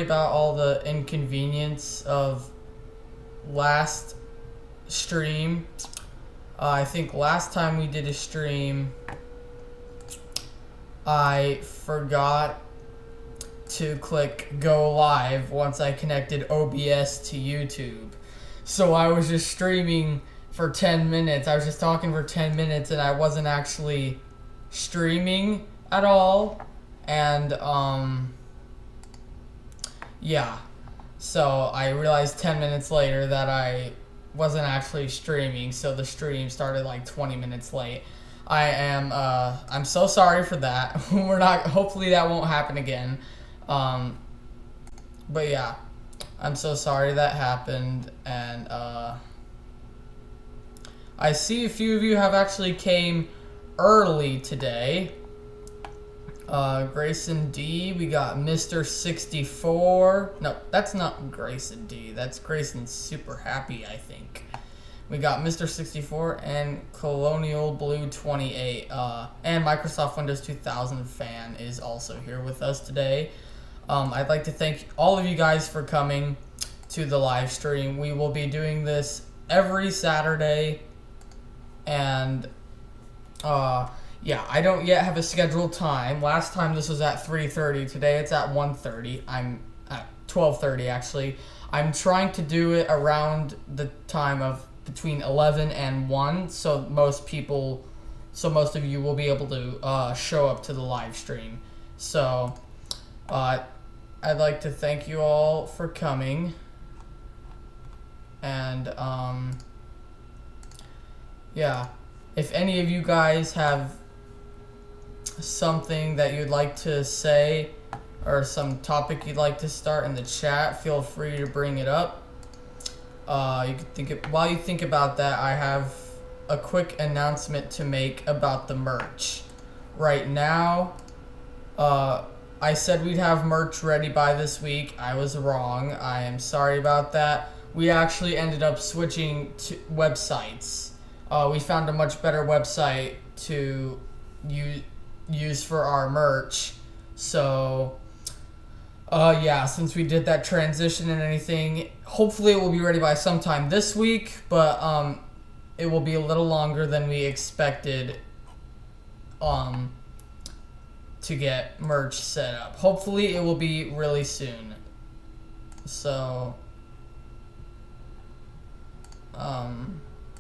about all the inconvenience of last stream. I think last time we did a stream, I forgot to click go live once I connected OBS to YouTube. So I was just streaming for 10 minutes. I was just talking for 10 minutes and I wasn't actually streaming at all. And yeah, so I realized 10 minutes later that I wasn't actually streaming, so the stream started like 20 minutes late. I'm so sorry for that. Hopefully that won't happen again. But yeah, I'm so sorry that happened, and I see a few of you have actually came early today. Grayson D, we got Mr. 64. No, that's not Grayson D. That's Grayson Super Happy, I think. We got Mr. 64 and Colonial Blue 28. And Microsoft Windows 2000 fan is also here with us today. I'd like to thank all of you guys for coming to the live stream. We will be doing this every Saturday. And, yeah, I don't yet have a scheduled time. Last time this was at 3:30. Today it's at 1:30. I'm at 12:30 actually. I'm trying to do it around the time of between 11 and 1, so most of you will be able to show up to the live stream. So I'd like to thank you all for coming. And yeah, if any of you guys have something that you'd like to say or some topic you'd like to start in the chat, feel free to bring it up. You can while you think about that, I have a quick announcement to make about the merch. Right now, I said we'd have merch ready by this week. I was wrong. I am sorry about that. We actually ended up switching to websites. We found a much better website to use for our merch. So yeah, since we did that transition and anything, hopefully it will be ready by sometime this week, but it will be a little longer than we expected to get merch set up. Hopefully it will be really soon. So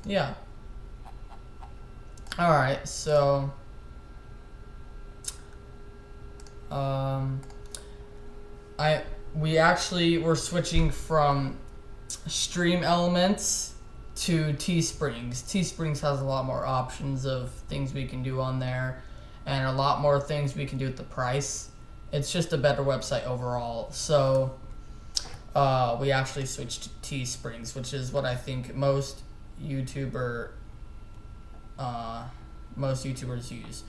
yeah. Alright, so we actually were switching from Stream Elements to Teesprings. Teesprings has a lot more options of things we can do on there and a lot more things we can do at the price. It's just a better website overall. So we actually switched to Teesprings, which is what I think most YouTubers use.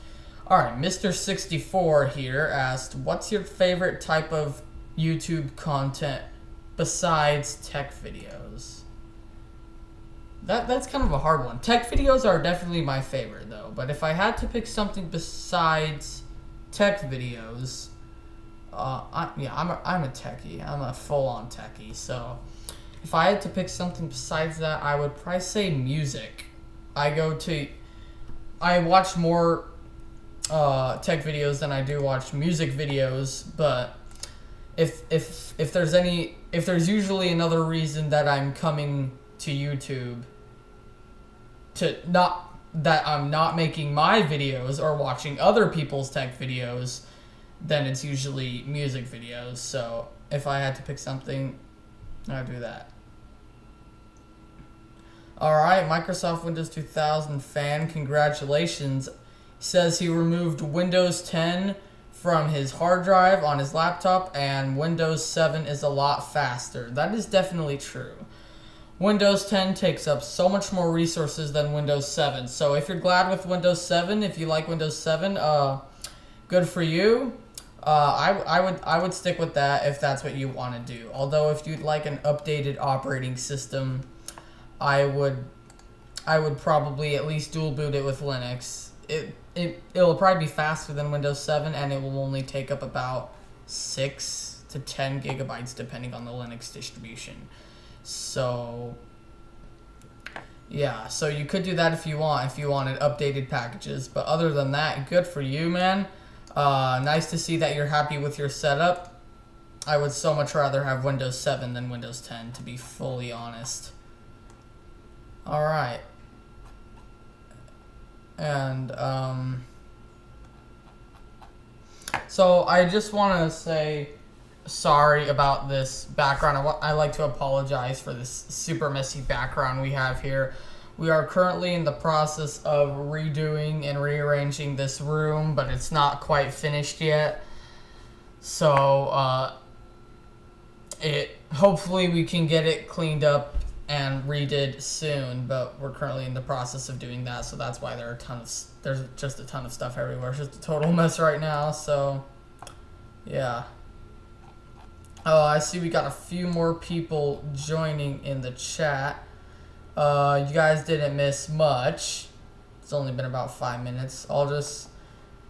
Alright, Mr. 64 here asked, what's your favorite type of YouTube content besides tech videos? That's kind of a hard one. Tech videos are definitely my favorite though, but if I had to pick something besides tech videos, I'm a techie. I'm a full-on techie, so if I had to pick something besides that, I would probably say music. I watch more tech videos than I do watch music videos, but if there's usually another reason that I'm coming to YouTube that I'm not making my videos or watching other people's tech videos, then it's usually music videos. So if I had to pick something, I'd do that. Alright, Microsoft Windows 2000 fan, congratulations. Says he removed Windows 10 from his hard drive on his laptop and Windows 7 is a lot faster. That is definitely true. Windows 10 takes up so much more resources than Windows 7. So if you're glad with Windows 7, if you like Windows 7, good for you. I would stick with that if that's what you want to do. Although if you'd like an updated operating system, I would probably at least dual boot it with Linux. It'll probably be faster than Windows 7, and it will only take up about 6 to 10 gigabytes depending on the Linux distribution. So yeah, so you could do that if you wanted updated packages. But other than that, good for you, man. Nice to see that you're happy with your setup. I would so much rather have Windows 7 than Windows 10, to be fully honest. Alright. And, so I just want to say sorry about this background. I like to apologize for this super messy background we have here. We are currently in the process of redoing and rearranging this room, but it's not quite finished yet. So, hopefully we can get it cleaned up and redid soon, but we're currently in the process of doing that, so that's why there's just a ton of stuff everywhere. It's just a total mess right now, so yeah. Oh, I see we got a few more people joining in the chat. You guys didn't miss much. It's only been about 5 minutes.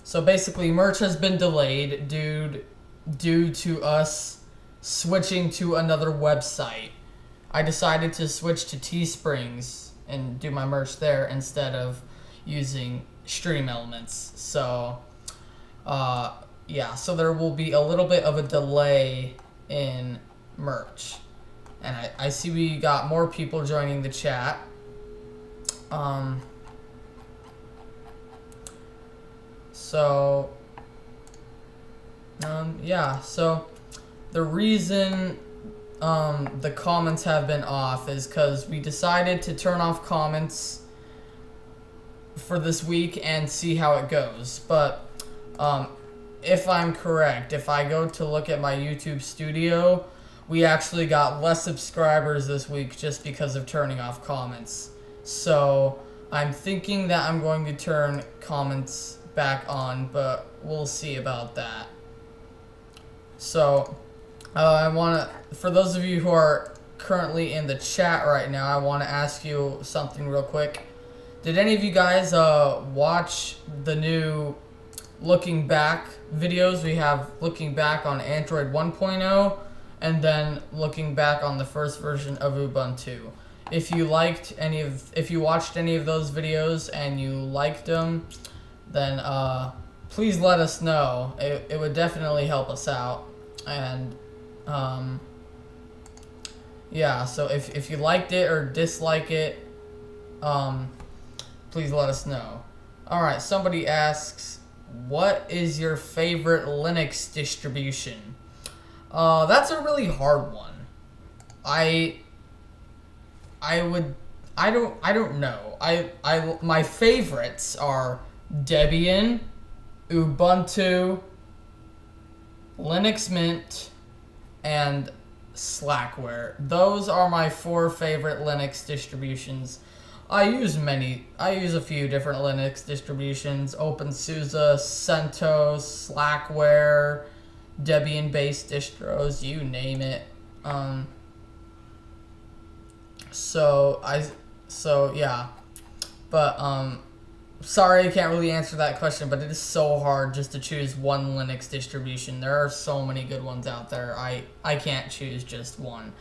So basically merch has been delayed due to us switching to another website. I decided to switch to Teesprings and do my merch there instead of using Stream Elements. So, yeah, so there will be a little bit of a delay in merch. And I see we got more people joining the chat. Yeah, so the reason the comments have been off is because we decided to turn off comments for this week and see how it goes. But if I'm correct, if I go to look at my YouTube studio, we actually got less subscribers this week just because of turning off comments. So I'm thinking that I'm going to turn comments back on, but we'll see about that. So for those of you who are currently in the chat right now, I want to ask you something real quick. Did any of you guys watch the new looking back videos? We have looking back on Android 1.0 and then looking back on the first version of Ubuntu. If you watched any of those videos and you liked them, then please let us know. It would definitely help us out. And yeah, so if you liked it or dislike it, please let us know. Alright, somebody asks, what is your favorite Linux distribution? That's a really hard one. I don't know. My favorites are Debian, Ubuntu, Linux Mint, and Slackware. Those are my 4 favorite Linux distributions. I use a few different Linux distributions: OpenSUSE, CentOS, Slackware, Debian-based distros, you name it. So yeah, but sorry I can't really answer that question, but it is so hard just to choose one Linux distribution. There are so many good ones out there. I can't choose just one.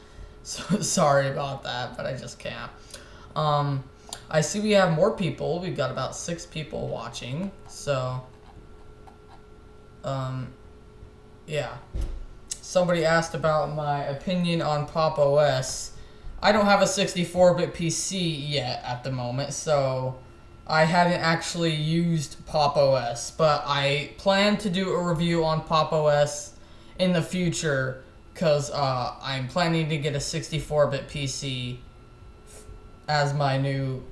So sorry about that, but I just can't. I see we have more people. We've got about 6 people watching. So yeah. Somebody asked about my opinion on Pop! OS. I don't have a 64-bit PC yet at the moment, so I haven't actually used Pop! OS, but I plan to do a review on Pop! OS in the future because I'm planning to get a 64-bit PC as my new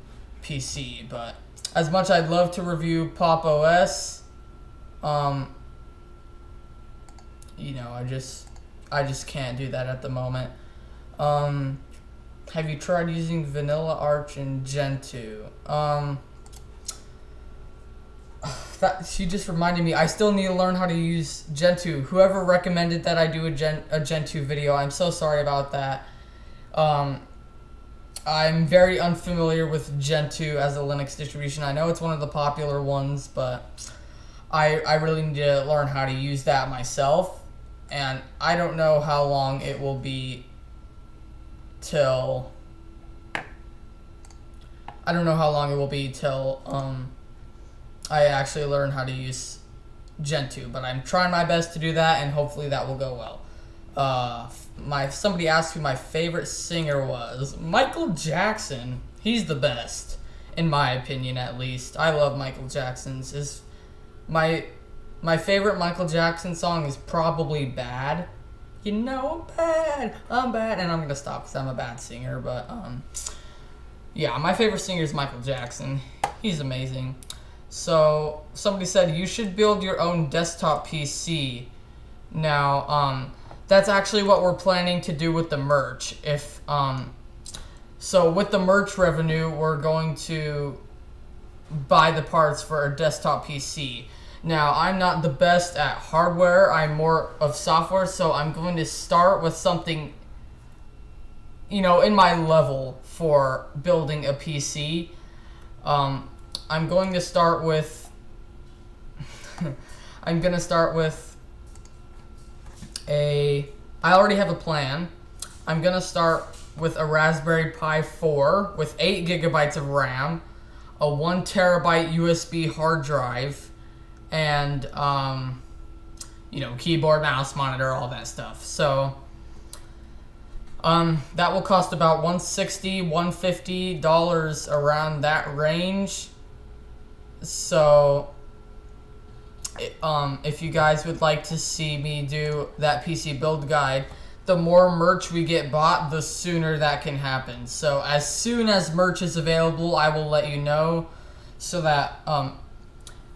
PC. But as much I'd love to review Pop! OS, you know, I just can't do that at the moment. Have you tried using Vanilla Arch in Gentoo? She just reminded me, I still need to learn how to use Gentoo. Whoever recommended that I do a Gentoo video, I'm so sorry about that. I'm very unfamiliar with Gentoo as a Linux distribution. I know it's one of the popular ones, but I really need to learn how to use that myself. and I don't know how long it will be till I actually learn how to use Gen 2, but I'm trying my best to do that, and hopefully that will go well. Somebody asked who my favorite singer was. Michael Jackson. He's the best, in my opinion, at least. I love Michael Jackson's. My favorite Michael Jackson song is probably Bad. You know, I'm bad, and I'm gonna stop because I'm a bad singer. But yeah, my favorite singer is Michael Jackson. He's amazing. So somebody said you should build your own desktop PC. Now, that's actually what we're planning to do with the merch. So with the merch revenue, we're going to buy the parts for a desktop PC. Now, I'm not the best at hardware. I'm more of software, so I'm going to start with something, in my level for building a PC. I'm going to start with I already have a plan. I'm going to start with a Raspberry Pi 4 with 8 gigabytes of RAM, a 1 terabyte USB hard drive, and keyboard, mouse, monitor, all that stuff. So that will cost about $160, $150, around that range. So if you guys would like to see me do that PC build guide, the more merch we get bought, the sooner that can happen. So as soon as merch is available, I will let you know, so that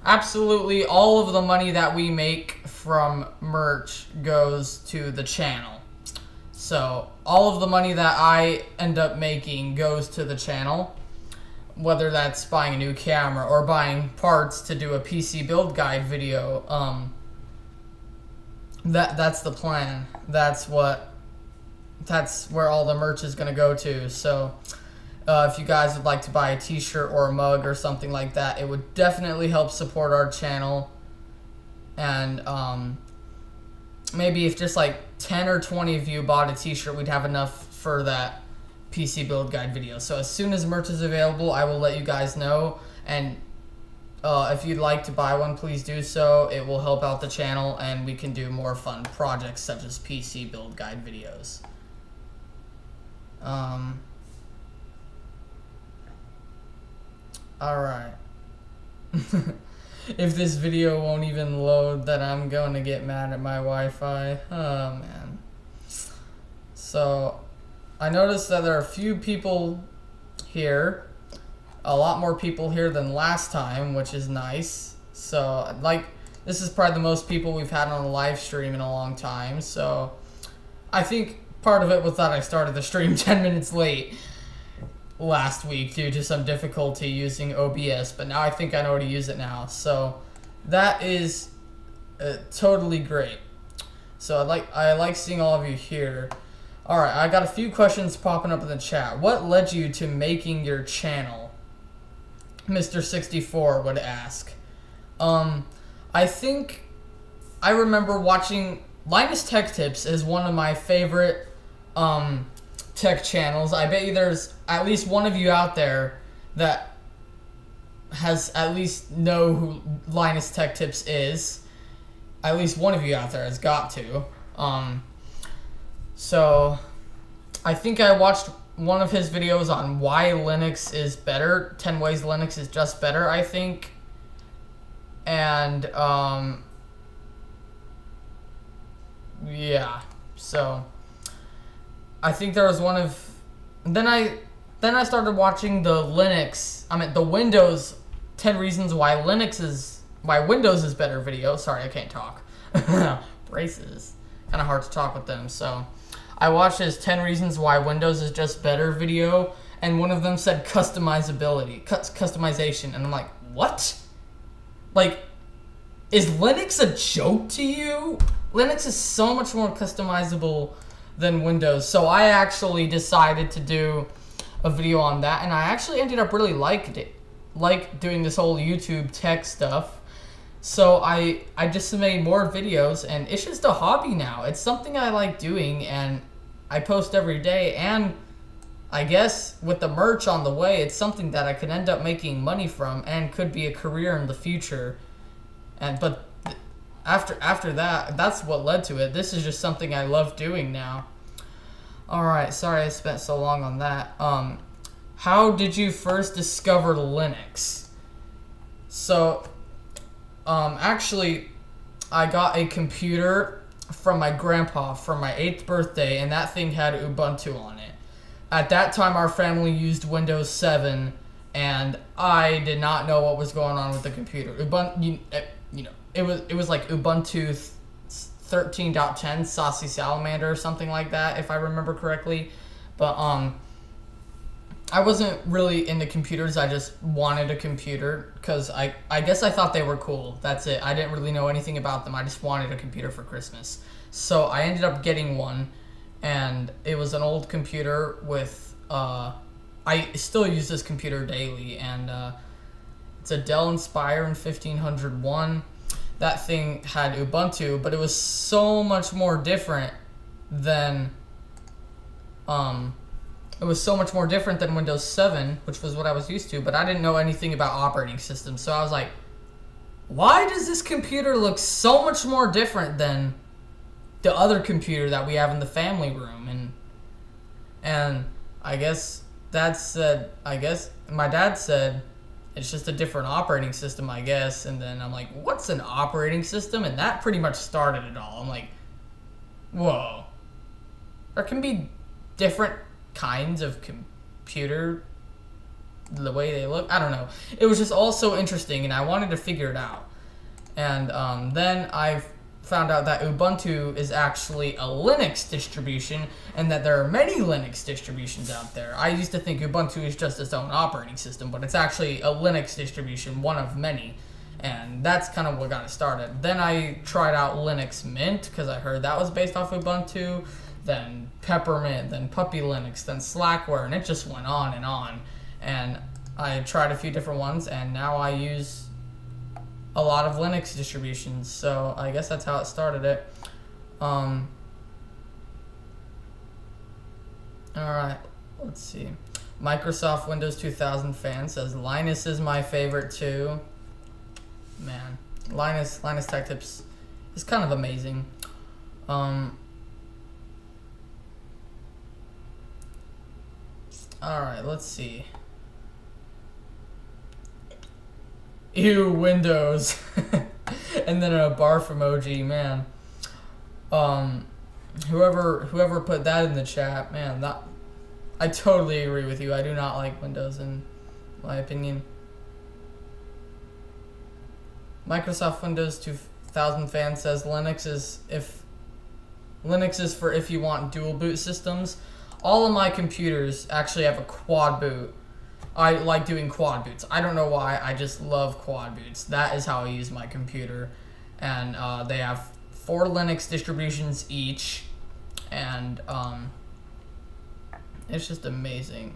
absolutely all of the money that we make from merch goes to the channel. So all of the money that I end up making goes to the channel, whether that's buying a new camera or buying parts to do a PC build guide video. That's the plan. That's where all the merch is going to go to. So if you guys would like to buy a t-shirt or a mug or something like that, it would definitely help support our channel. And maybe if just like 10 or 20 of you bought a t-shirt, we'd have enough for that PC build guide video. So as soon as merch is available, I will let you guys know. And if you'd like to buy one, please do so. It will help out the channel, and we can do more fun projects such as PC build guide videos. Alright. If this video won't even load, then I'm going to get mad at my Wi-Fi. Oh, man. So, I noticed that there are a few people here. A lot more people here than last time, which is nice. So, this is probably the most people we've had on a live stream in a long time. So, I think part of it was that I started the stream 10 minutes late last week due to some difficulty using OBS, but now I think I know how to use it now. So, that is totally great. So, I like seeing all of you here. Alright, I got a few questions popping up in the chat. What led you to making your channel? Mr. 64 would ask. I think I remember watching Linus Tech Tips is one of my favorite tech channels. I bet you there's at least one of you out there that has at least know who Linus Tech Tips is. At least one of you out there has got to. So I think I watched one of his videos on why Linux is better. 10 ways Linux is just better, I think. And yeah, so I think there was one of, then I started watching the Windows 10 reasons why Windows is better video. Sorry, I can't talk. Braces. Kind of hard to talk with them. So I watched his 10 reasons why Windows is just better video, and one of them said customization, and I'm like, what? Like, is Linux a joke to you? Linux is so much more customizable than Windows. So I actually decided to do a video on that, and I actually ended up really liking it. Like doing this whole YouTube tech stuff. So I just made more videos, and it's just a hobby now. It's something I like doing, and I post every day. And I guess with the merch on the way, it's something that I could end up making money from, and could be a career in the future. But after that, that's what led to it. This is just something I love doing now. All right, sorry I spent so long on that. How did you first discover Linux? So, actually, I got a computer from my grandpa for my 8th birthday, and that thing had Ubuntu on it. At that time, our family used Windows 7, and I did not know what was going on with the computer. Ubuntu, it was like Ubuntu 13.10 Saucy Salamander or something like that, if I remember correctly. But I wasn't really into computers. I just wanted a computer because I guess I thought they were cool. That's it. I didn't really know anything about them. I just wanted a computer for Christmas. So I ended up getting one, and it was an old computer with I still use this computer daily, and it's a Dell Inspiron 1501. That thing had Ubuntu, but it was so much more different than Windows 7, which was what I was used to, but I didn't know anything about operating systems. So I was like, why does this computer look so much more different than the other computer that we have in the family room? And I guess my dad said it's just a different operating system, I guess. And then I'm like, what's an operating system? And that pretty much started it all. I'm like, whoa. There can be different kinds of computer, the way they look. I don't know. It was just all so interesting, and I wanted to figure it out. And then I found out that Ubuntu is actually a Linux distribution, and that there are many Linux distributions out there. I used to think Ubuntu is just its own operating system, but it's actually a Linux distribution, one of many. And that's kind of what got it started. Then I tried out Linux Mint, because I heard that was based off Ubuntu. Then Peppermint, then Puppy Linux, then Slackware, and it just went on and on. And I tried a few different ones, and now I use a lot of Linux distributions. So I guess that's how it started it. Alright, let's see. Microsoft Windows 2000 fan says Linus is my favorite too. Man, Linus Tech Tips is kind of amazing. Alright, let's see. Ew, Windows. And then a barf emoji, man. Whoever put that in the chat, man, I totally agree with you. I do not like Windows, in my opinion. Microsoft Windows 2000 fan says Linux is for if you want dual boot systems. All of my computers actually have a quad boot. I like doing quad boots. I don't know why. I just love quad boots. That is how I use my computer. And they have 4 Linux distributions each. And it's just amazing.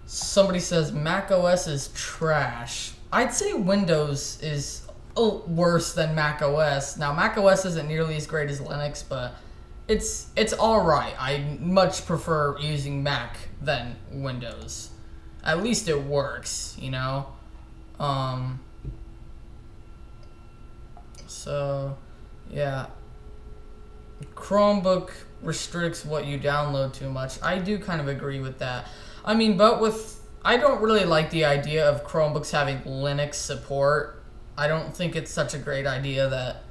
Somebody says Mac OS is trash. I'd say Windows is worse than Mac OS. Now, Mac OS isn't nearly as great as Linux, but it's all right. I much prefer using Mac than Windows. At least it works, you know. So, yeah. Chromebook restricts what you download too much. I do kind of agree with that. I mean, but I don't really like the idea of Chromebooks having Linux support. I don't think it's such a great idea that,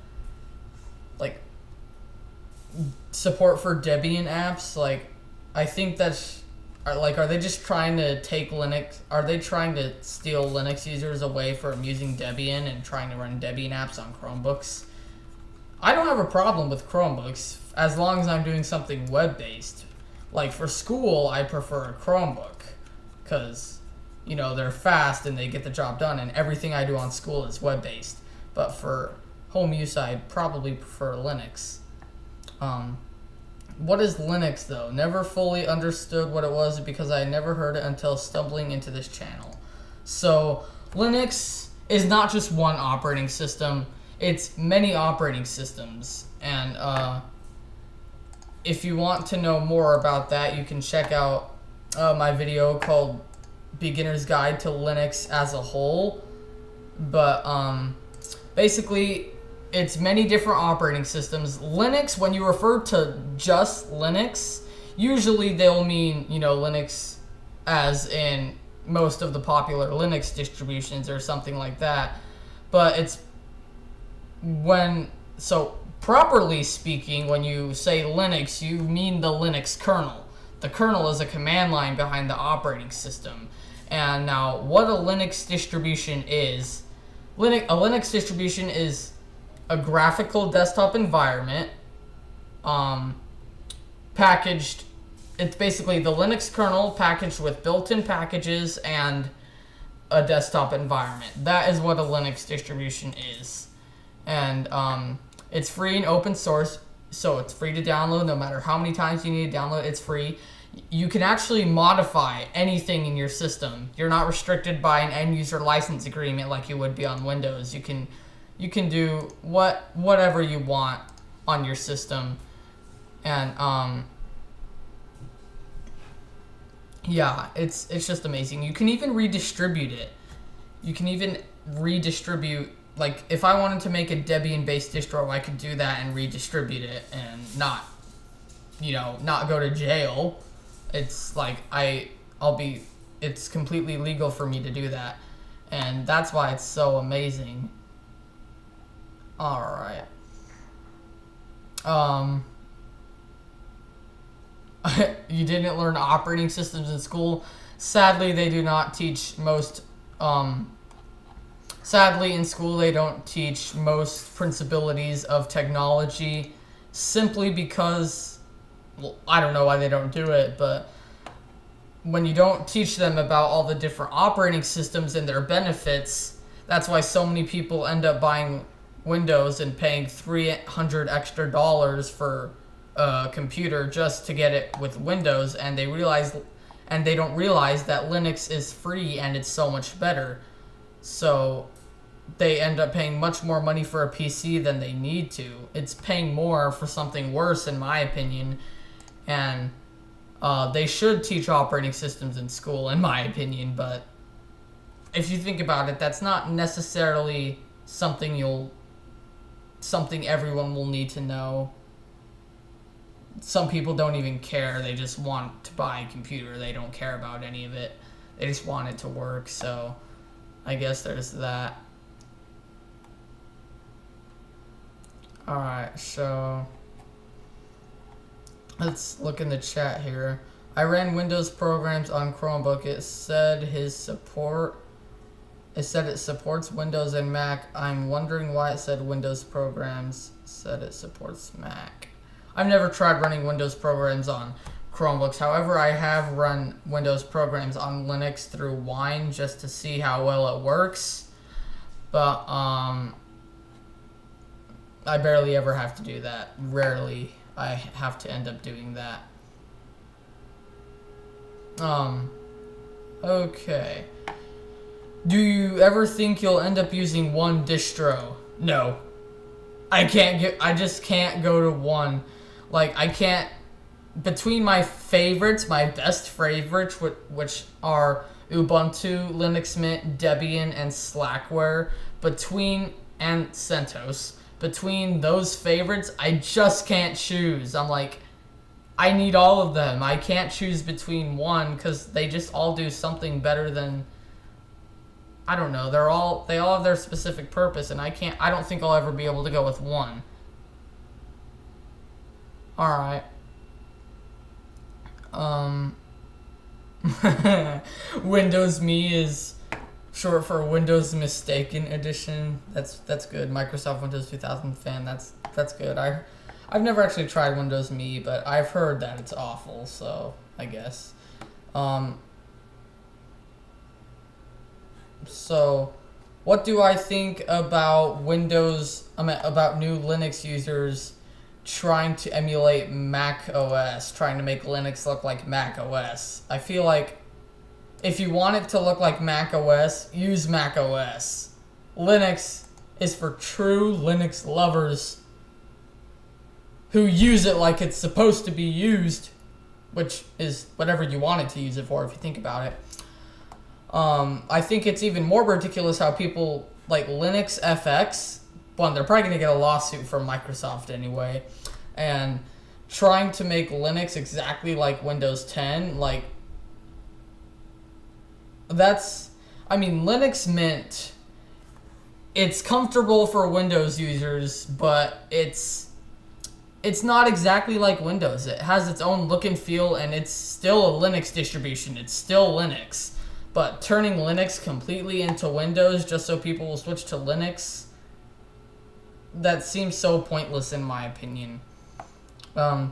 like, support for Debian apps. Like, I think that's, are they just trying to take Linux, are they trying to steal Linux users away from using Debian and trying to run Debian apps on Chromebooks? I don't have a problem with Chromebooks as long as I'm doing something web-based. Like, for school, I prefer a Chromebook because, you know, they're fast and they get the job done, and everything I do on school is web-based. But for home use, I'd probably prefer Linux. What is Linux, though? Never fully understood what it was because I never heard it until stumbling into this channel. So, Linux is not just one operating system, it's many operating systems. And if you want to know more about that, you can check out my video called Beginner's Guide to Linux as a Whole. But basically, it's many different operating systems. Linux, when you refer to just Linux, usually they'll mean, Linux as in most of the popular Linux distributions or something like that. But properly speaking, when you say Linux, you mean the Linux kernel. The kernel is a command line behind the operating system. And now, what a Linux distribution is, a Linux distribution is a graphical desktop environment packaged. It's basically the Linux kernel packaged with built-in packages and a desktop environment. That is what a Linux distribution is. And it's free and open source, so it's free to download. No matter how many times you need to download, it's free. You can actually modify anything in your system. You're not restricted by an end-user license agreement like you would be on Windows. You can do whatever you want on your system. And yeah, it's just amazing. You can even redistribute it. You can even redistribute, like, if I wanted to make a Debian-based distro, I could do that and redistribute it and not go to jail. It's like, it's completely legal for me to do that. And that's why it's so amazing. Alright. You didn't learn operating systems in school. Sadly, they do not teach most, sadly in school they don't teach most principalities of technology, simply because, well, I don't know why they don't do it, but when you don't teach them about all the different operating systems and their benefits, that's why so many people end up buying Windows and paying $300 extra for a computer just to get it with Windows, and they don't realize that Linux is free and it's so much better. So they end up paying much more money for a PC than they need to. It's paying more for something worse, in my opinion. And they should teach operating systems in school, in my opinion. But if you think about it, that's not necessarily something everyone will need to know. Some people don't even care. They just want to buy a computer. They don't care about any of it. They just want it to work. So I guess there's that. Alright, so let's look in the chat here. I ran Windows programs on Chromebook. It said it supports Windows and Mac. I'm wondering why it said Windows programs said it supports Mac. I've never tried running Windows programs on Chromebooks. However, I have run Windows programs on Linux through Wine just to see how well it works. But I barely ever have to do that. Rarely I have to end up doing that. Okay. Do you ever think you'll end up using one distro? No. I just can't go to one. Like, I can't, between my favorites, my best favorites, which are Ubuntu, Linux Mint, Debian, and Slackware, and CentOS, between those favorites, I just can't choose. I'm like, I need all of them. I can't choose between one, because they just all do something better than, I don't know, they all have their specific purpose, and I don't think I'll ever be able to go with one. Alright. Windows Me is short for Windows Mistaken Edition. That's good. Microsoft Windows 2000 fan. That's good. I've never actually tried Windows Me, but I've heard that it's awful, so I guess. So what do I think about new Linux users trying to emulate Mac OS, trying to make Linux look like Mac OS? I feel like if you want it to look like Mac OS, use Mac OS. Linux is for true Linux lovers who use it like it's supposed to be used, which is whatever you want it to use it for if you think about it. I think it's even more ridiculous how people like Linux FX, one, they're probably going to get a lawsuit from Microsoft anyway, and trying to make Linux exactly like Windows 10, like, that's, I mean, Linux Mint, it's comfortable for Windows users, but it's not exactly like Windows. It has its own look and feel, and it's still a Linux distribution. It's still Linux. But turning Linux completely into Windows just so people will switch to Linux, that seems so pointless in my opinion. Gallium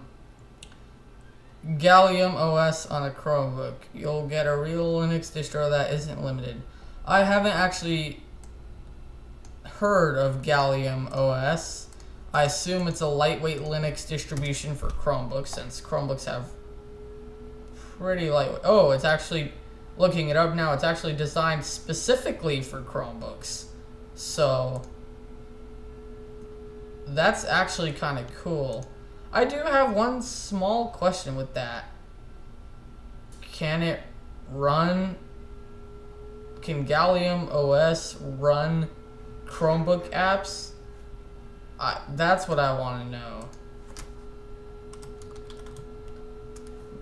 OS on a Chromebook. You'll get a real Linux distro that isn't limited. I haven't actually heard of Gallium OS. I assume it's a lightweight Linux distribution for Chromebooks, since Chromebooks have pretty lightweight. Oh, it's actually, looking it up now, it's actually designed specifically for Chromebooks. So that's actually kind of cool. I do have one small question with that. Can Gallium OS run Chromebook apps? That's what I want to know.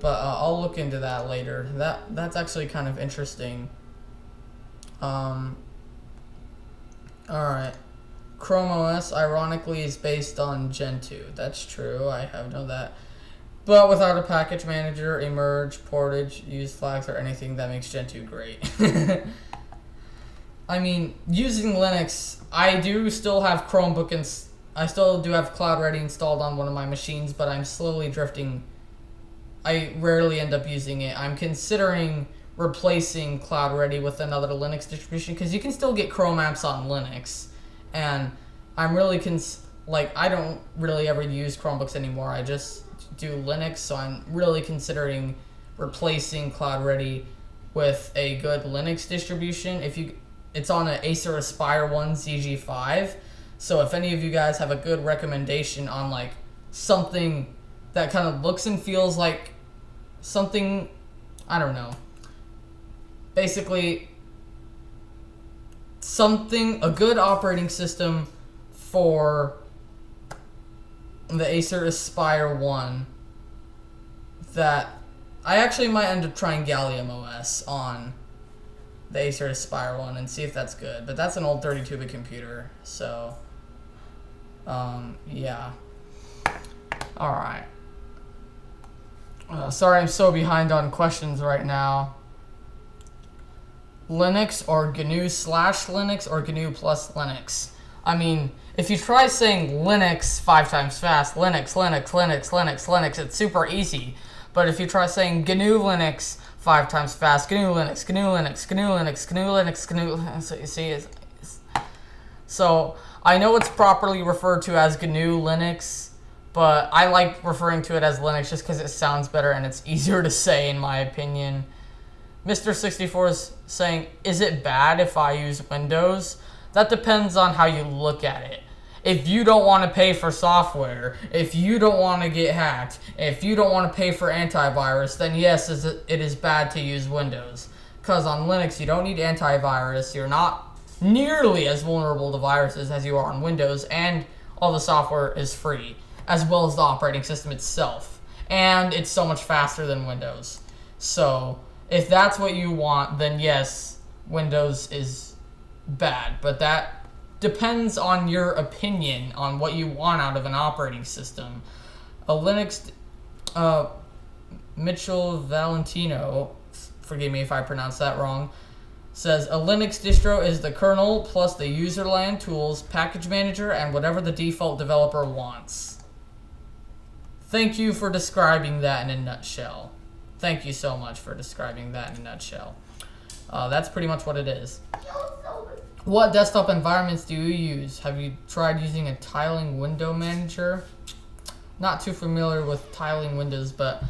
But I'll look into that later. That's actually kind of interesting. Alright. Chrome OS, ironically, is based on Gen 2. That's true, I have known that. But without a package manager, emerge, portage, use flags, or anything that makes Gen 2 great. I mean, using Linux, I do still have Chromebook, and I still do have Cloud Ready installed on one of my machines, but I'm slowly drifting. I rarely end up using it. I'm considering replacing Cloud Ready with another Linux distribution, because you can still get Chrome apps on Linux. And I'm really, I don't really ever use Chromebooks anymore. I just do Linux, so I'm really considering replacing Cloud Ready with a good Linux distribution. It's on an Acer Aspire 1 ZG5. So if any of you guys have a good recommendation on like something that kind of looks and feels like something, I don't know, basically a good operating system for the Acer Aspire 1, that I actually might end up trying Gallium OS on the Acer Aspire 1 and see if that's good. But that's an old 32-bit computer, so yeah. Alright. Sorry I'm so behind on questions right now. Linux or GNU/Linux or GNU plus Linux? I mean, if you try saying Linux 5 times fast, Linux, it's super easy. But if you try saying GNU Linux 5 times fast, GNU Linux, so you see, so I know it's properly referred to as GNU Linux, but I like referring to it as Linux just because it sounds better and it's easier to say, in my opinion. Mr. 64 is saying, is it bad if I use Windows? That depends on how you look at it. If you don't want to pay for software, if you don't want to get hacked, if you don't want to pay for antivirus, then yes, it is bad to use Windows. Because on Linux, you don't need antivirus, you're not nearly as vulnerable to viruses as you are on Windows, and all the software is free, as well as the operating system itself. And it's so much faster than Windows. So if that's what you want, then yes, Windows is bad. But that depends on your opinion on what you want out of an operating system. A Linux, Mitchell Valentino, forgive me if I pronounce that wrong, says a Linux distro is the kernel plus the userland tools, package manager, and whatever the default developer wants. Thank you for describing that in a nutshell. Thank you so much for describing that in a nutshell. That's pretty much what it is. What desktop environments do you use? Have you tried using a tiling window manager? Not too familiar with tiling windows, but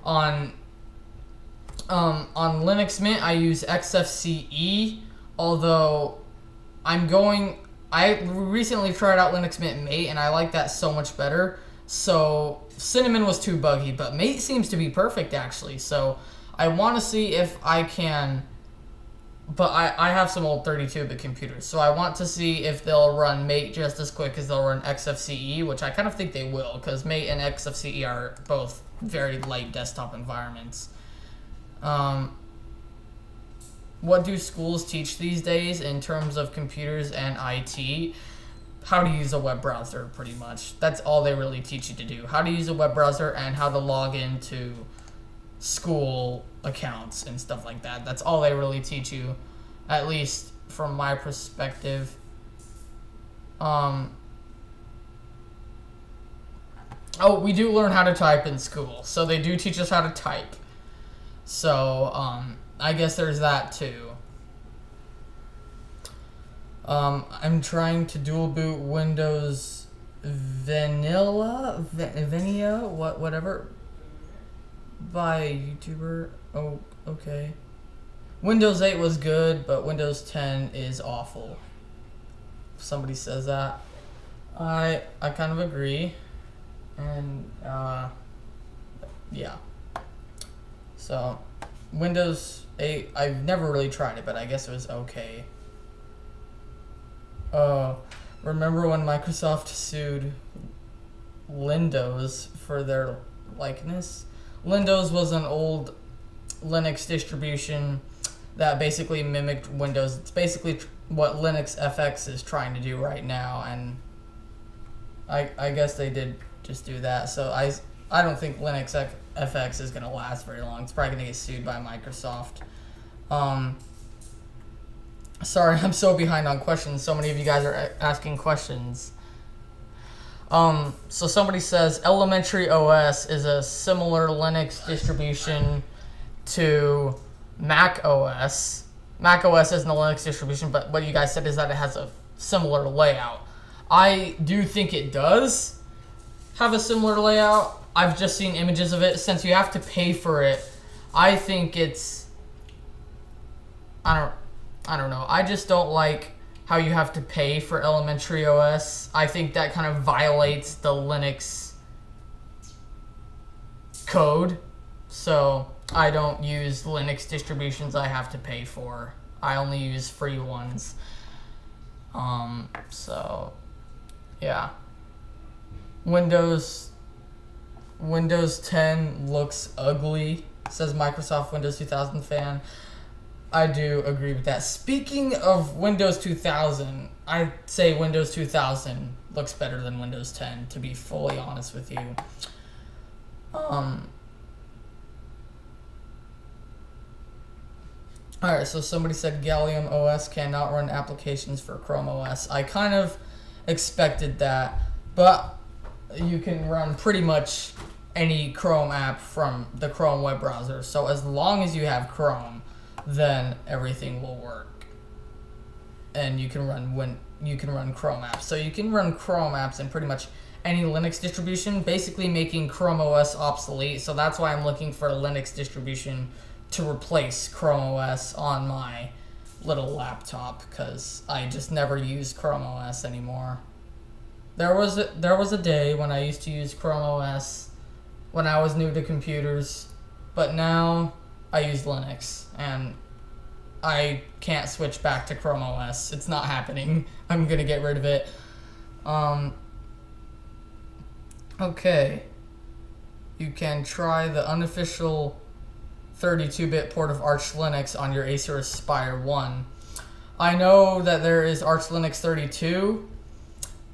on On Linux Mint, I use XFCE, although I recently tried out Linux Mint Mate, and I like that so much better. So Cinnamon was too buggy, but Mate seems to be perfect, actually. So I want to see if I can... But I have some old 32-bit computers, so I want to see if they'll run Mate just as quick as they'll run XFCE, which I kind of think they will, because Mate and XFCE are both very light desktop environments. What do schools teach these days in terms of computers and IT? How to use a web browser, pretty much. That's all they really teach you to do. How to use a web browser and how to log into school accounts and stuff like that. That's all they really teach you, at least from my perspective. Oh, we do learn how to type in school, so they do teach us how to type. So, I guess there's that too. I'm trying to dual boot Windows Vanilla, whatever, by a YouTuber. Oh, okay. Windows 8 was good, but Windows 10 is awful. Somebody says that. I kind of agree. And, yeah. So, Windows 8, I've never really tried it, but I guess it was okay. Remember when Microsoft sued Windows for their likeness? Windows was an old Linux distribution that basically mimicked Windows. It's basically what Linux FX is trying to do right now, and I guess they did just do that. So I don't think Linux FX is going to last very long. It's probably going to get sued by Microsoft. Sorry, I'm so behind on questions. So many of you guys are asking questions. So somebody says Elementary OS is a similar Linux distribution to Mac OS. Mac OS isn't a Linux distribution, but what you guys said is that it has a similar layout. I do think it does have a similar layout. I've just seen images of it. Since you have to pay for it, I think it's... I don't know. I just don't like how you have to pay for Elementary OS. I think that kind of violates the Linux code. So I don't use Linux distributions I have to pay for. I only use free ones. So yeah. Windows 10 looks ugly, says Microsoft Windows 2000 fan. I do agree with that. Speaking of Windows 2000, I'd say Windows 2000 looks better than Windows 10, to be fully honest with you. Alright, so somebody said Gallium OS cannot run applications for Chrome OS. I kind of expected that, but you can run pretty much any Chrome app from the Chrome web browser. So as long as you have Chrome, then everything will work, and you can run Chrome apps. So you can run Chrome apps in pretty much any Linux distribution, basically making Chrome OS obsolete. So that's why I'm looking for a Linux distribution to replace Chrome OS on my little laptop, because I just never use Chrome OS anymore. There was a day when I used to use Chrome OS when I was new to computers, but now I use Linux, and I can't switch back to Chrome OS. It's not happening. I'm gonna get rid of it. Okay. You can try the unofficial 32-bit port of Arch Linux on your Acer Aspire 1. I know that there is Arch Linux 32,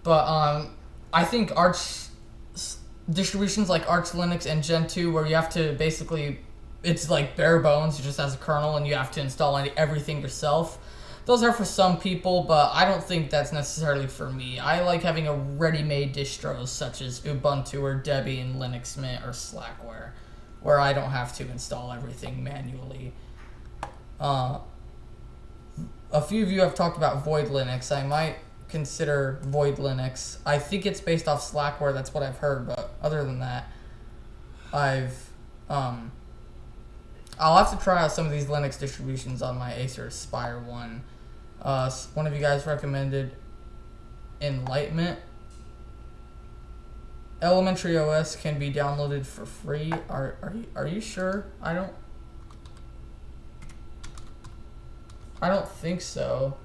but I think Arch distributions like Arch Linux and Gen 2, where you have to basically, it's like bare bones, it just has a kernel and you have to install everything yourself. Those are for some people, but I don't think that's necessarily for me. I like having a ready-made distros such as Ubuntu or Debian, Linux Mint, or Slackware, where I don't have to install everything manually. A few of you have talked about Void Linux. I might consider Void Linux. I think it's based off Slackware, that's what I've heard, but other than that, I've I'll have to try out some of these Linux distributions on my Acer Aspire 1. One of you guys recommended Enlightenment. Elementary OS can be downloaded for free. Are you sure? I don't think so.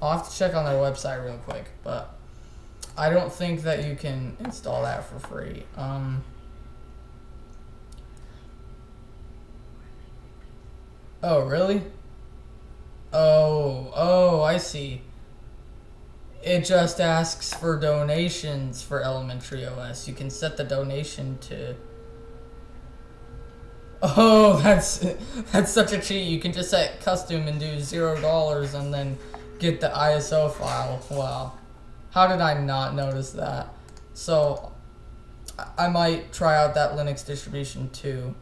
I'll have to check on their website real quick, but I don't think that you can install that for free. Oh, really? Oh, I see. It just asks for donations for Elementary OS. You can set the donation to... Oh, that's such a cheat. You can just set custom and do $0 and then get the ISO file. Wow. How did I not notice that? So, I might try out that Linux distribution too.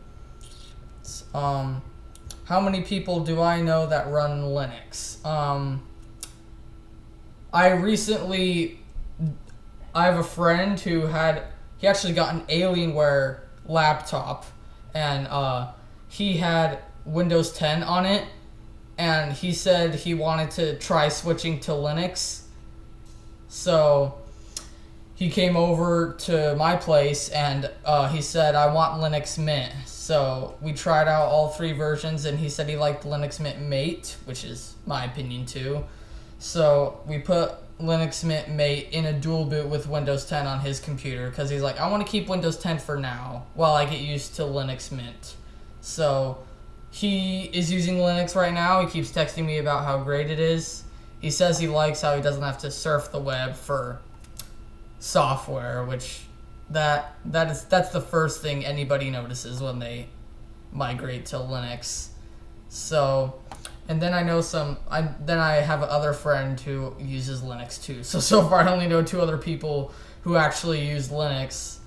How many people do I know that run Linux? I have a friend who he actually got an Alienware laptop, and he had Windows 10 on it, and he said he wanted to try switching to Linux. So he came over to my place, and he said, I want Linux Mint. So we tried out all 3 versions, and he said he liked Linux Mint Mate, which is my opinion too. So we put Linux Mint Mate in a dual boot with Windows 10 on his computer, because he's like, I want to keep Windows 10 for now while I get used to Linux Mint. So he is using Linux right now. He keeps texting me about how great it is. He says he likes how he doesn't have to surf the web for software, which that's the first thing anybody notices when they migrate to Linux. So, and then I have another friend who uses Linux too. So far I only know 2 other people who actually use Linux,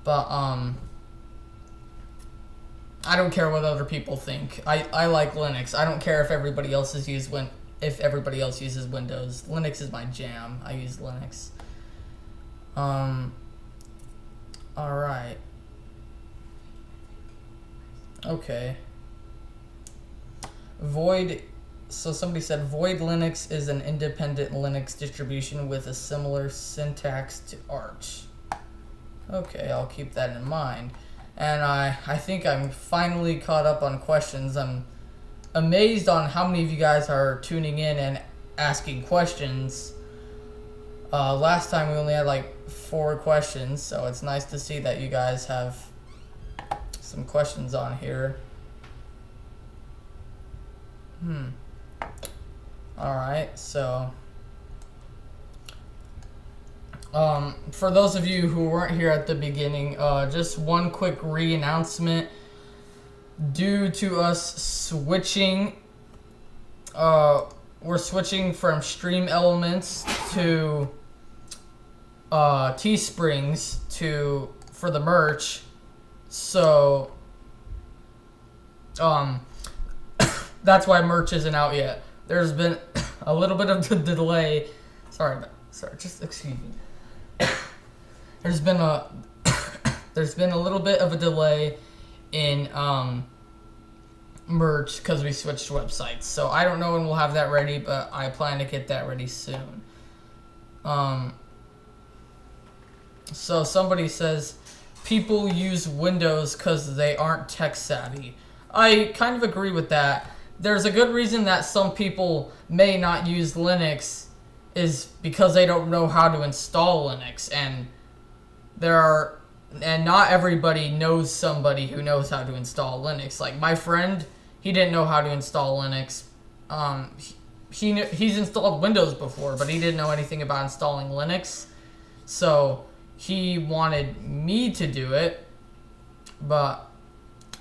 but I don't care what other people think. I like Linux. I don't care if everybody else uses Windows. Linux is my jam. I use Linux. Alright. Okay. So somebody said Void Linux is an independent Linux distribution with a similar syntax to Arch. Okay, I'll keep that in mind. And I think I'm finally caught up on questions. I'm amazed on how many of you guys are tuning in and asking questions. Last time we only had like 4 questions, so it's nice to see that you guys have some questions on here. Alright, so for those of you who weren't here at the beginning, just one quick re-announcement. Due to us switching, we're switching from Stream Elements to Teesprings for the merch. So that's why merch isn't out yet. There's been a little bit of a delay. Sorry, just excuse me. There's been a little bit of a delay in merch because we switched websites. So I don't know when we'll have that ready, but I plan to get that ready soon. So somebody says people use Windows because they aren't tech savvy. I kind of agree with that. There's a good reason that some people may not use Linux is because they don't know how to install Linux, and not everybody knows somebody who knows how to install Linux. Like my friend, he didn't know how to install Linux. He's installed Windows before, but he didn't know anything about installing Linux. So he wanted me to do it,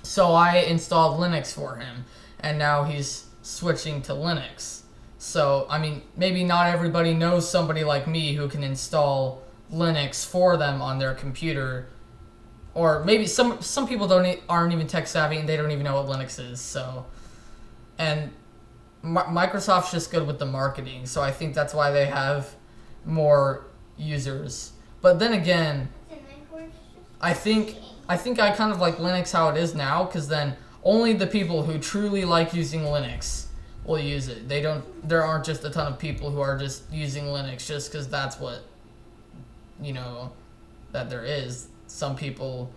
so I installed Linux for him, and now he's switching to Linux. So, I mean, maybe not everybody knows somebody like me who can install Linux for them on their computer. Or maybe some people aren't even tech savvy and they don't even know what Linux is. So, and Microsoft's just good with the marketing, so I think that's why they have more users. But then again, I think I think I kind of like Linux how it is now, because then only the people who truly like using Linux will use it. There aren't just a ton of people who are just using Linux just because that's what, that there is. Some people,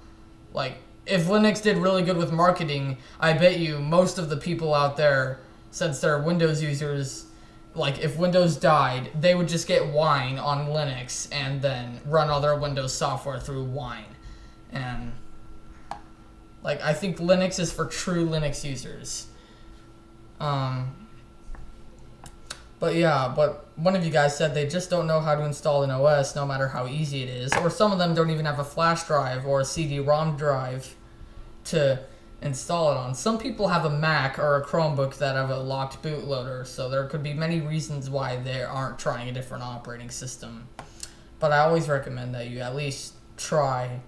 like, if Linux did really good with marketing, I bet you most of the people out there, since they're Windows users, like, if Windows died, they would just get Wine on Linux and then run all their Windows software through Wine. And, like, I think Linux is for true Linux users. But one of you guys said they just don't know how to install an OS no matter how easy it is. Or some of them don't even have a flash drive or a CD-ROM drive to install it on. Some people have a Mac or a Chromebook that have a locked bootloader, so there could be many reasons why they aren't trying a different operating system. But I always recommend that you at least try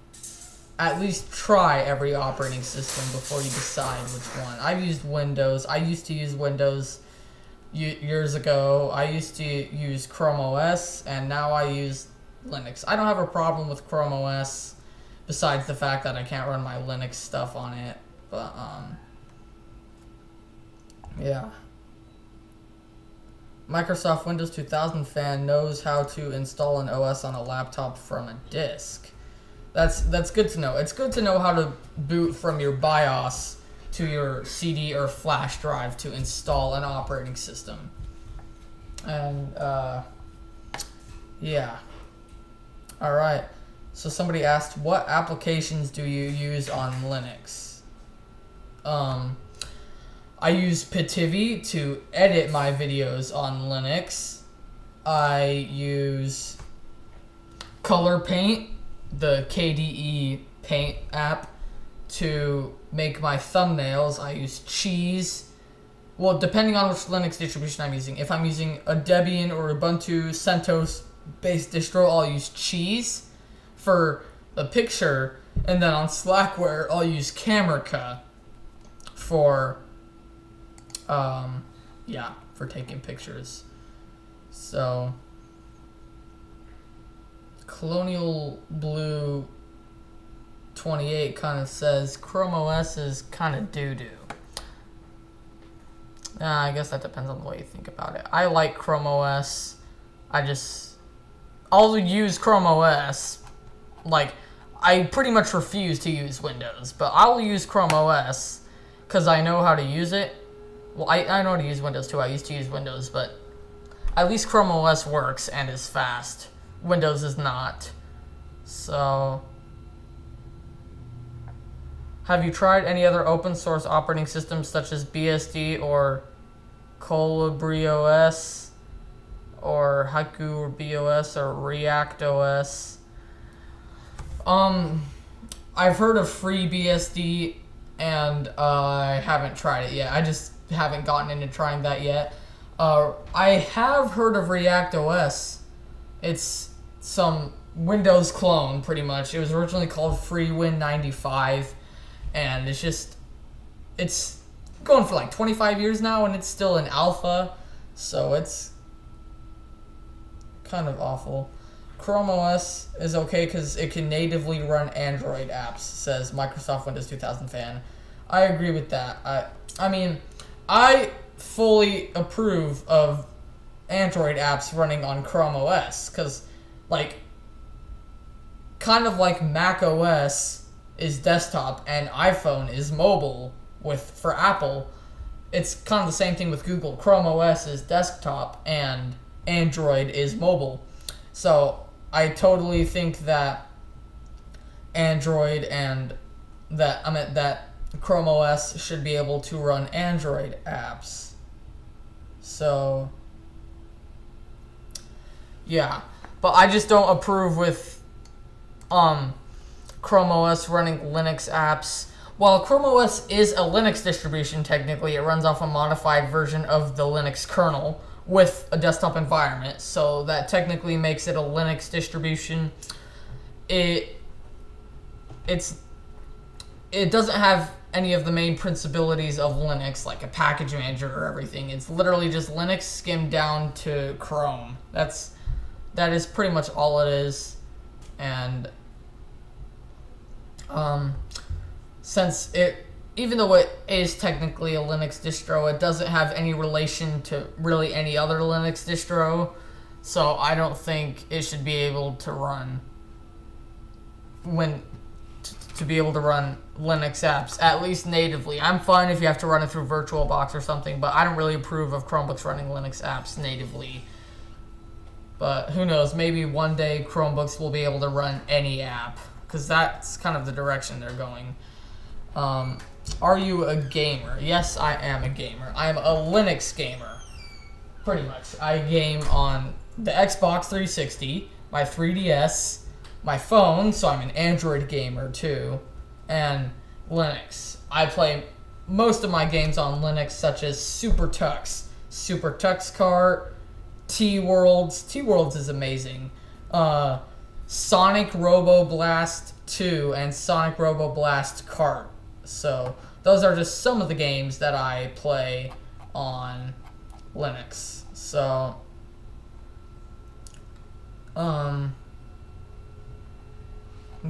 every operating system before you decide which one. I've used Windows. I used to use Windows years ago. I used to use Chrome OS, and now I use Linux. I don't have a problem with Chrome OS, besides the fact that I can't run my Linux stuff on it. But, yeah. Microsoft Windows 2000 fan knows how to install an OS on a laptop from a disk. That's good to know. It's good to know how to boot from your BIOS to your CD or flash drive to install an operating system. And, yeah. Alright. So somebody asked, what applications do you use on Linux? I use Pitivi to edit my videos on Linux. I use Color Paint, the KDE Paint app, to make my thumbnails. I use Cheese. Well, depending on which Linux distribution I'm using. If I'm using a Debian or Ubuntu CentOS based distro, I'll use Cheese for the picture. And then on Slackware, I'll use Camera for for taking pictures. So Colonial Blue 28 kind of says Chrome OS is kind of doo-doo. I guess that depends on the way you think about it. I like Chrome OS. I'll use Chrome OS. Like, I pretty much refuse to use Windows, but I'll use Chrome OS because I know how to use it. Well, I know how to use Windows too. I used to use Windows, but at least Chrome OS works and is fast. Windows is not. So, have you tried any other open source operating systems such as BSD or ColibriOS or Haiku or BOS or React OS? I've heard of FreeBSD and I haven't tried it yet. I just haven't gotten into trying that yet. I have heard of React OS. It's some Windows clone, pretty much. It was originally called FreeWin95, and it's going for like 25 years now, and it's still in alpha, so it's kind of awful. Chrome OS is okay because it can natively run Android apps, says Microsoft Windows 2000 fan. I agree with that. I mean, I fully approve of Android apps running on Chrome OS because, like, kind of like Mac OS is desktop and iPhone is mobile for Apple, it's kind of the same thing with Google. Chrome OS is desktop and Android is mobile. So I totally think that Android and that Chrome OS should be able to run Android apps. So yeah, but I just don't approve with Chrome OS running Linux apps. While Chrome OS is a Linux distribution, technically, it runs off a modified version of the Linux kernel with a desktop environment, so that technically makes it a Linux distribution. It doesn't have any of the main principalities of Linux, like a package manager or everything. It's literally just Linux skimmed down to Chrome. That is pretty much all it is, and Since even though it is technically a Linux distro, it doesn't have any relation to really any other Linux distro. So I don't think it should be able to run to be able to run Linux apps, at least natively. I'm fine if you have to run it through VirtualBox or something, but I don't really approve of Chromebooks running Linux apps natively. But who knows, maybe one day Chromebooks will be able to run any app, because that's kind of the direction they're going. Are you a gamer? Yes, I am a gamer. I am a Linux gamer, pretty much. I game on the Xbox 360, my 3DS, my phone, so I'm an Android gamer too, and Linux. I play most of my games on Linux, such as Super Tux Kart, T-Worlds. T-Worlds is amazing. Sonic Robo Blast 2 and Sonic Robo Blast Kart. So those are just some of the games that I play on Linux. So,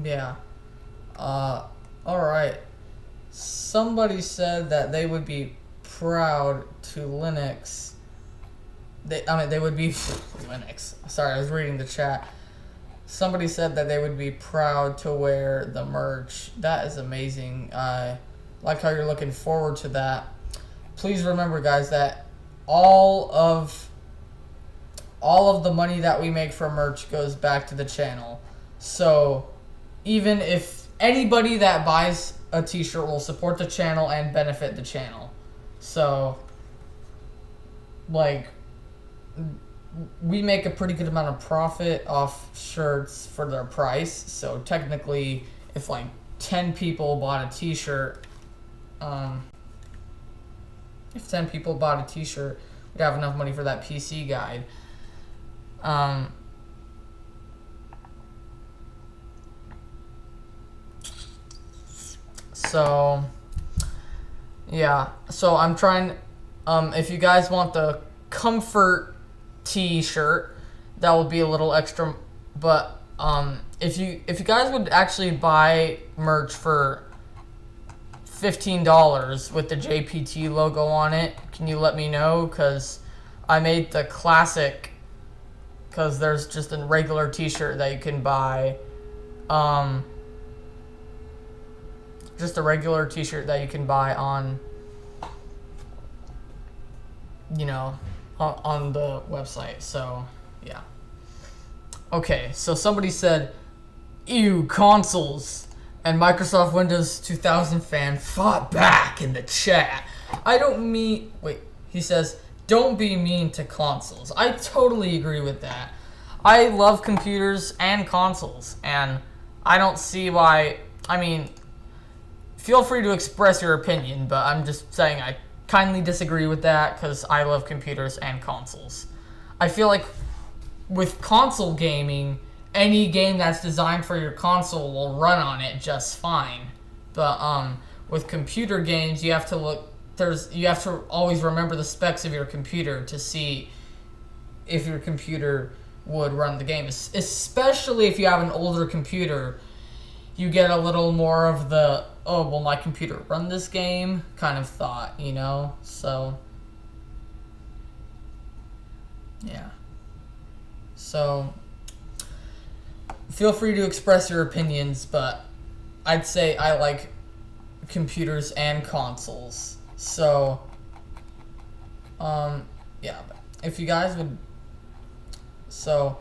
yeah. Alright. Somebody said that they would be proud to Linux. They would be Linux. Sorry, I was reading the chat. Somebody said that they would be proud to wear the merch. That is amazing. I like how you're looking forward to that. Please remember, guys, that all of the money that we make from merch goes back to the channel. So even if anybody that buys a t-shirt will support the channel and benefit the channel. So, like, we make a pretty good amount of profit off shirts for their price. So technically, if like 10 people bought a t-shirt, we'd have enough money for that PC guide. So yeah, so I'm trying, if you guys want the comfort t-shirt, that will be a little extra, but if you guys would actually buy merch for $15 with the JPT logo on it, can you let me know? Because I made the classic, because there's just a regular t-shirt that you can buy, just a regular t-shirt that you can buy on, you know, on the website. So yeah, okay, so somebody said ew consoles, and Microsoft Windows 2000 fan fought back in the chat. I don't mean, wait, he says don't be mean to consoles. I totally agree with that. I love computers and consoles, and I don't see why. I mean, feel free to express your opinion, but I'm just saying I kindly disagree with that, because I love computers and consoles. I feel like with console gaming, any game that's designed for your console will run on it just fine. But with computer games, you have to always remember the specs of your computer to see if your computer would run the game. Especially if you have an older computer, you get a little more of the, oh, will my computer run this game kind of thought, you know? So, yeah. So, feel free to express your opinions, but I'd say I like computers and consoles. So, yeah, if you guys would, so,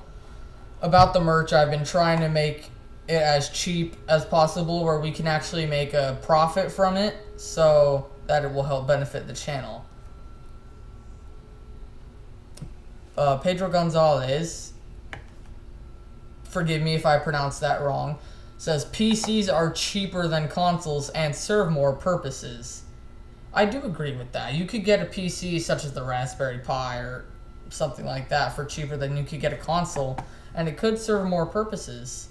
about the merch, I've been trying to make it as cheap as possible where we can actually make a profit from it, so that it will help benefit the channel. Pedro Gonzalez, forgive me if I pronounce that wrong, says PCs are cheaper than consoles and serve more purposes. I do agree with that. You could get a PC such as the Raspberry Pi or something like that for cheaper than you could get a console, and it could serve more purposes.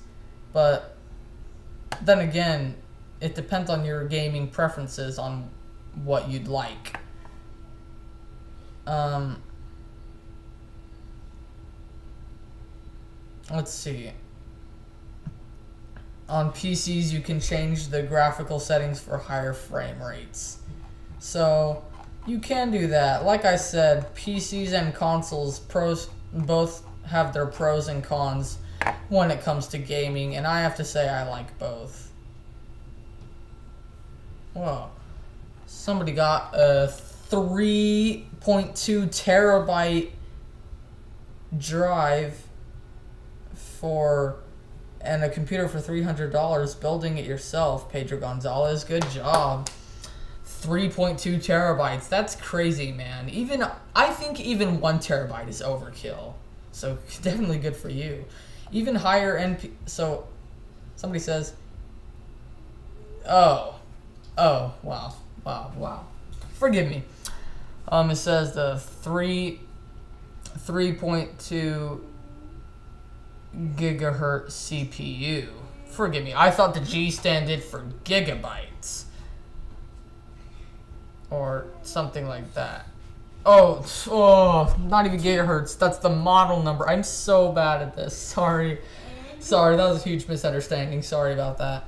But then again, it depends on your gaming preferences on what you'd like. Let's see. on PCs you can change the graphical settings for higher frame rates. So you can do that. Like I said, PCs and consoles both have their pros and cons when it comes to gaming, and I have to say I like both. Whoa. Somebody got a 3.2 terabyte drive and a computer for $300 building it yourself, Pedro Gonzalez. Good job. 3.2 terabytes. That's crazy, man. I think even 1 terabyte is overkill. So definitely good for you. Even higher end. So somebody says, oh, wow. Forgive me. It says the 3.2 gigahertz CPU. Forgive me. I thought the G stood for gigabytes. Or something like that. Oh, not even gigahertz. That's the model number. I'm so bad at this. Sorry, that was a huge misunderstanding. Sorry about that.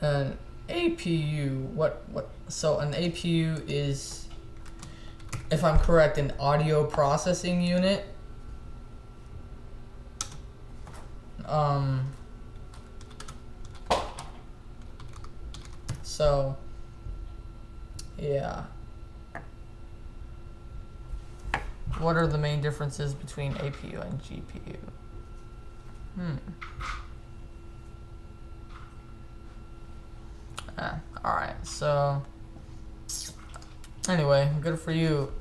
An APU. What? So an APU is, if I'm correct, an audio processing unit. So, yeah. What are the main differences between APU and GPU? Alright, so anyway, good for you.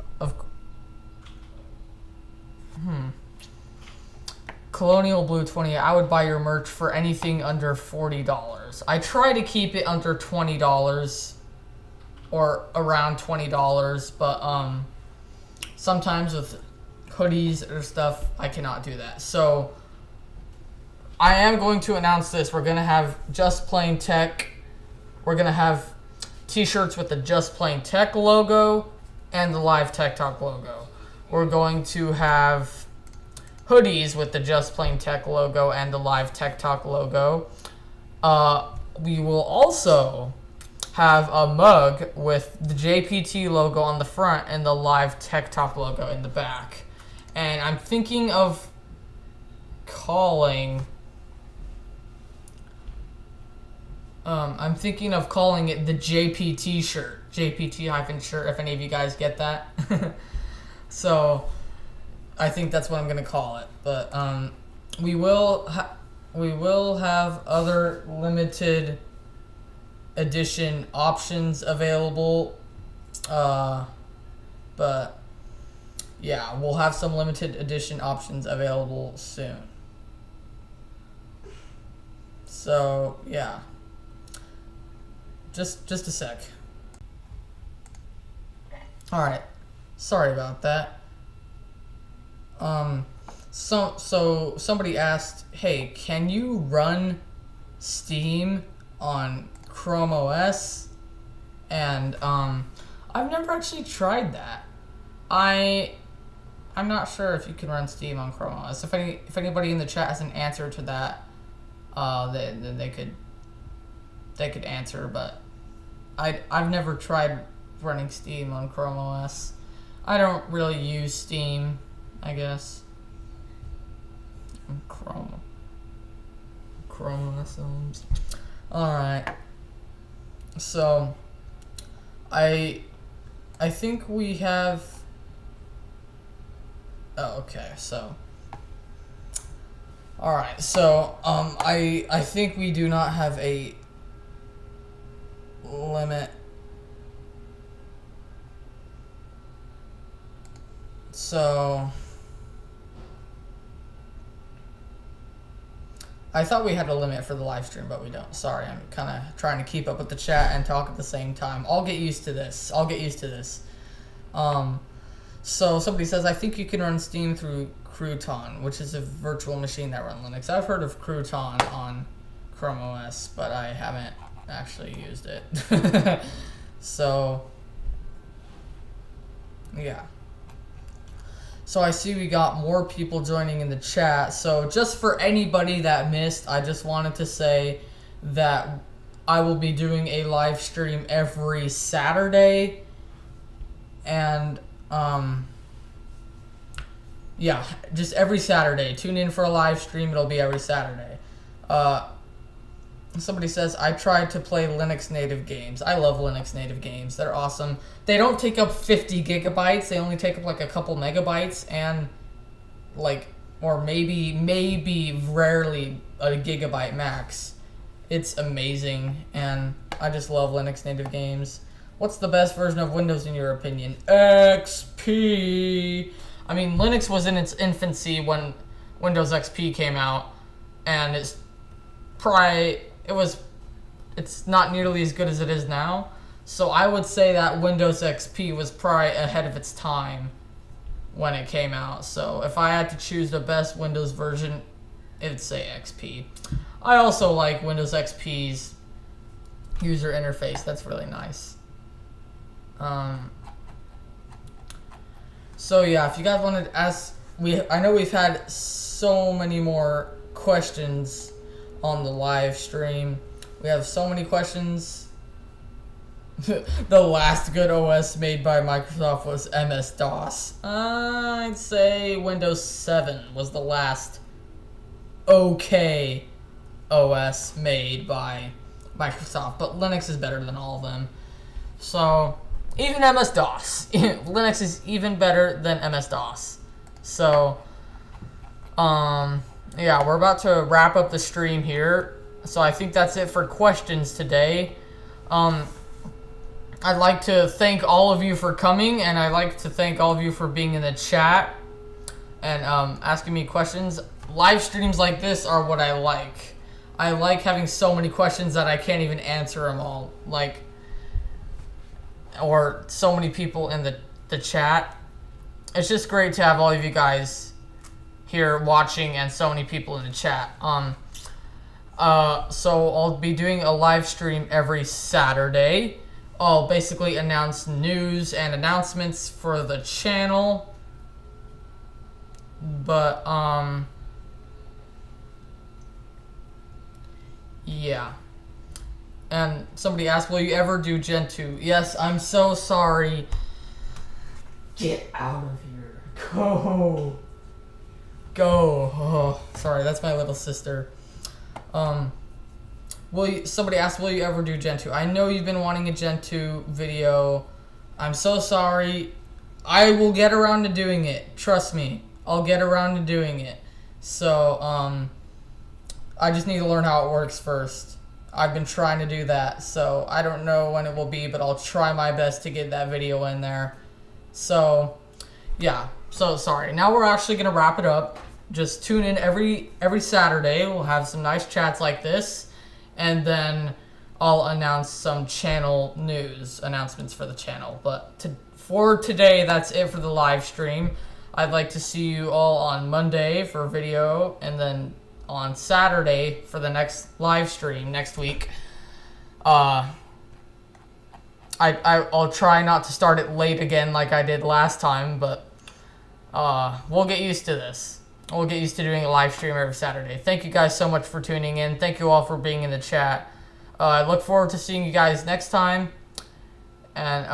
Colonial Blue 28. I would buy your merch for anything under $40. I try to keep it under $20 or around $20, but sometimes with hoodies or stuff, I cannot do that. So I am going to announce this. We're gonna have Just Plain Tech. We're gonna have t-shirts with the Just Plain Tech logo and the Live Tech Talk logo. We're going to have hoodies with the Just Plain Tech logo and the Live Tech Talk logo. We will also have a mug with the JPT logo on the front and the Live Tech Talk logo in the back. And I'm thinking of calling it the JPT shirt. JPT-shirt, if any of you guys get that. So I think that's what I'm gonna call it. But we will have other limited edition options available. But yeah, we'll have some limited edition options available soon. So yeah, just a sec. All right, sorry about that. So somebody asked, hey, can you run Steam on Chrome OS? And I've never actually tried that. I'm not sure if you can run Steam on Chrome OS. If anybody in the chat has an answer to that, then they could answer. But I've never tried running Steam on Chrome OS. I don't really use Steam, I guess. Chrome OS. Alright. So I think we have. Oh, okay. So all right. So I think we do not have a limit. So I thought we had a limit for the live stream, but we don't. Sorry, I'm kind of trying to keep up with the chat and talk at the same time. I'll get used to this. So somebody says, I think you can run Steam through Crouton, which is a virtual machine that runs Linux. I've heard of Crouton on Chrome OS, but I haven't actually used it. So, yeah. So I see we got more people joining in the chat. So just for anybody that missed, I just wanted to say that I will be doing a live stream every Saturday. And, yeah, just every Saturday. Tune in for a live stream. It'll be every Saturday. Somebody says, I tried to play Linux native games. I love Linux native games. They're awesome. They don't take up 50 gigabytes. They only take up like a couple megabytes and like, or maybe rarely a gigabyte max. It's amazing, and I just love Linux native games. What's the best version of Windows in your opinion? XP. I mean, Linux was in its infancy when Windows XP came out, and it's not nearly as good as it is now. So I would say that Windows XP was probably ahead of its time when it came out. So if I had to choose the best Windows version, it'd say XP. I also like Windows XP's user interface. That's really nice. So yeah, if you guys wanted to ask, I know we've had so many more questions on the live stream. We have so many questions. The last good OS made by Microsoft was MS-DOS. I'd say Windows 7 was the last okay OS made by Microsoft, but Linux is better than all of them. So, even MS-DOS. Linux is even better than MS-DOS. So, yeah, we're about to wrap up the stream here. So I think that's it for questions today. I'd like to thank all of you for coming, and I'd like to thank all of you for being in the chat and asking me questions. Live streams like this are what I like. I like having so many questions that I can't even answer them all. Or so many people in the chat. It's just great to have all of you guys here watching and so many people in the chat. So I'll be doing a live stream every Saturday. I'll basically announce news and announcements for the channel. But, yeah. And somebody asked, will you ever do Gen 2? Yes, I'm so sorry. Get out of here. Go. Oh, sorry, that's my little sister. Somebody asked, will you ever do Gen 2? I know you've been wanting a Gen 2 video. I'm so sorry. I will get around to doing it. Trust me. I'll get around to doing it. So, I just need to learn how it works first. I've been trying to do that, so I don't know when it will be, but I'll try my best to get that video in there. So, yeah. So, sorry. Now we're actually going to wrap it up. Just tune in every Saturday. We'll have some nice chats like this. And then I'll announce some channel news announcements for the channel. But for today, that's it for the live stream. I'd like to see you all on Monday for video, and then on Saturday for the next live stream next week. I'll try not to start it late again like I did last time, but we'll get used to this. We'll get used to doing a live stream every Saturday. Thank you guys so much for tuning in. Thank you all for being in the chat. I look forward to seeing you guys next time. And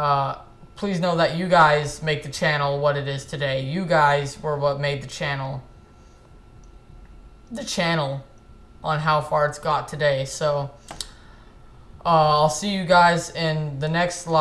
please know that you guys make the channel what it is today. You guys were what made the channel on how far it's got today. So I'll see you guys in the next live